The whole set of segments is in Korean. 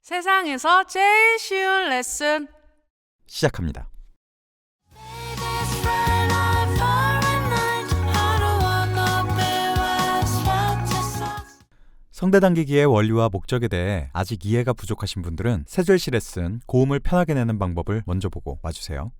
세상에서 제일 쉬운 레슨. 시작합니다. 성대 당기기의 원리와 목적에 대해 아직 이해가 부족하신 분들은 세절시 레슨 고음을 편하게 내는 방법을 먼저 보고 와주세요.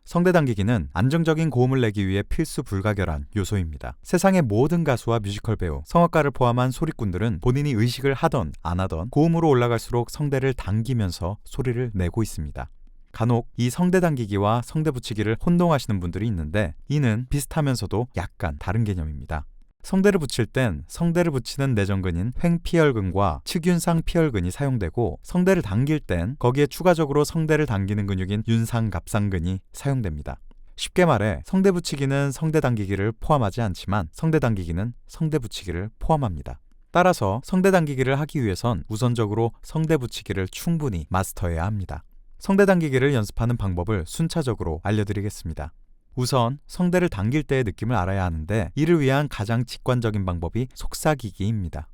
성대 당기기는 안정적인 고음을 내기 위해 필수 불가결한 요소입니다. 세상의 모든 가수와 뮤지컬 배우, 성악가를 포함한 소리꾼들은 본인이 의식을 하던 안 하던 고음으로 올라갈수록 성대를 당기면서 소리를 내고 있습니다. 간혹 이 성대 당기기와 성대 붙이기를 혼동하시는 분들이 있는데 이는 비슷하면서도 약간 다른 개념입니다. 성대를 붙일 땐 성대를 붙이는 내전근인 횡피혈근과 측윤상피혈근이 사용되고, 성대를 당길 땐 거기에 추가적으로 성대를 당기는 근육인 윤상갑상근이 사용됩니다. 쉽게 말해 성대 붙이기는 성대 당기기를 포함하지 않지만 성대 당기기는 성대 붙이기를 포함합니다. 따라서 성대 당기기를 하기 위해선 우선적으로 성대 붙이기를 충분히 마스터해야 합니다. 성대 당기기를 연습하는 방법을 순차적으로 알려드리겠습니다. 우선 성대를 당길 때의 느낌을 알아야 하는데, 이를 위한 가장 직관적인 방법이 속삭이기입니다.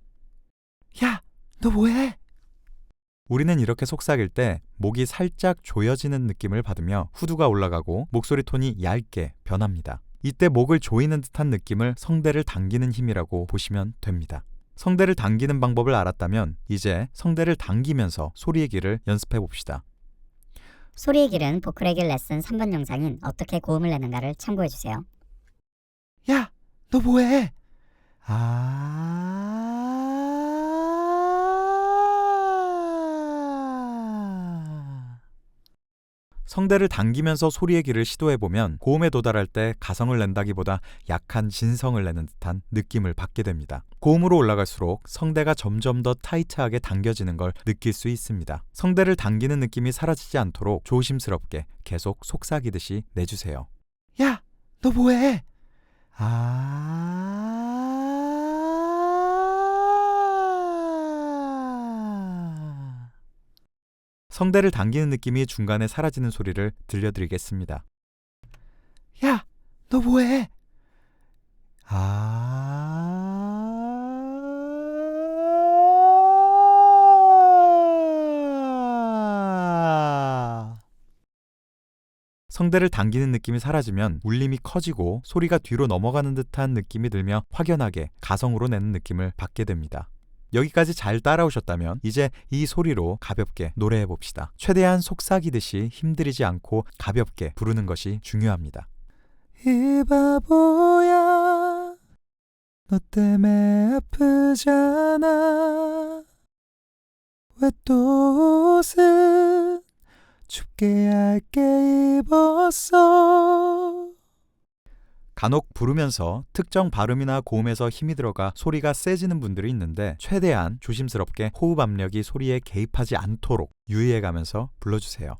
야, 너 뭐해? 우리는 이렇게 속삭일 때 목이 살짝 조여지는 느낌을 받으며 후두가 올라가고 목소리 톤이 얇게 변합니다. 이때 목을 조이는 듯한 느낌을 성대를 당기는 힘이라고 보시면 됩니다. 성대를 당기는 방법을 알았다면 이제 성대를 당기면서 소리의 길을 연습해 봅시다. 소리의 길은 보컬의 길 레슨 3번 영상인 어떻게 고음을 내는가를 참고해주세요. 야, 너 뭐해? 성대를 당기면서 소리의 길을 시도해보면 고음에 도달할 때 가성을 낸다기보다 약한 진성을 내는 듯한 느낌을 받게 됩니다. 고음으로 올라갈수록 성대가 점점 더 타이트하게 당겨지는 걸 느낄 수 있습니다. 성대를 당기는 느낌이 사라지지 않도록 조심스럽게 계속 속삭이듯이 내주세요. 야, 너 뭐해? 성대를 당기는 느낌이 중간에 사라지는 소리를 들려드리겠습니다. 야, 너 뭐해? 성대를 당기는 느낌이 사라지면 울림이 커지고 소리가 뒤로 넘어가는 듯한 느낌이 들며 확연하게 가성으로 내는 느낌을 받게 됩니다. 여기까지 잘 따라오셨다면 이제 이 소리로 가볍게 노래해 봅시다. 최대한 속삭이듯이 힘들이지 않고 가볍게 부르는 것이 중요합니다. 이 바보야, 너 때문에 아프잖아. 왜 또 옷은 춥게 얇게 입었어. 간혹 부르면서 특정 발음이나 고음에서 힘이 들어가 소리가 세지는 분들이 있는데, 최대한 조심스럽게 호흡 압력이 소리에 개입하지 않도록 유의해가면서 불러주세요.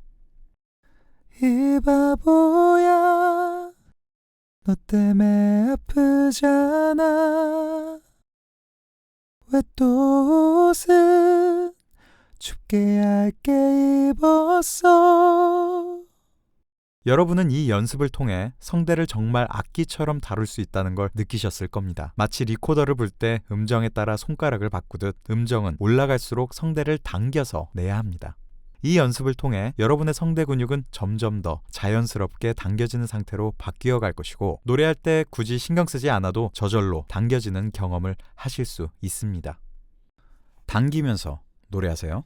이 바보야, 너 때문에 아프잖아. 왜 또 옷은 춥게 얇게 입었어. 여러분은 이 연습을 통해 성대를 정말 악기처럼 다룰 수 있다는 걸 느끼셨을 겁니다. 마치 리코더를 불 때 음정에 따라 손가락을 바꾸듯 음정은 올라갈수록 성대를 당겨서 내야 합니다. 이 연습을 통해 여러분의 성대 근육은 점점 더 자연스럽게 당겨지는 상태로 바뀌어 갈 것이고, 노래할 때 굳이 신경 쓰지 않아도 저절로 당겨지는 경험을 하실 수 있습니다. 당기면서 노래하세요.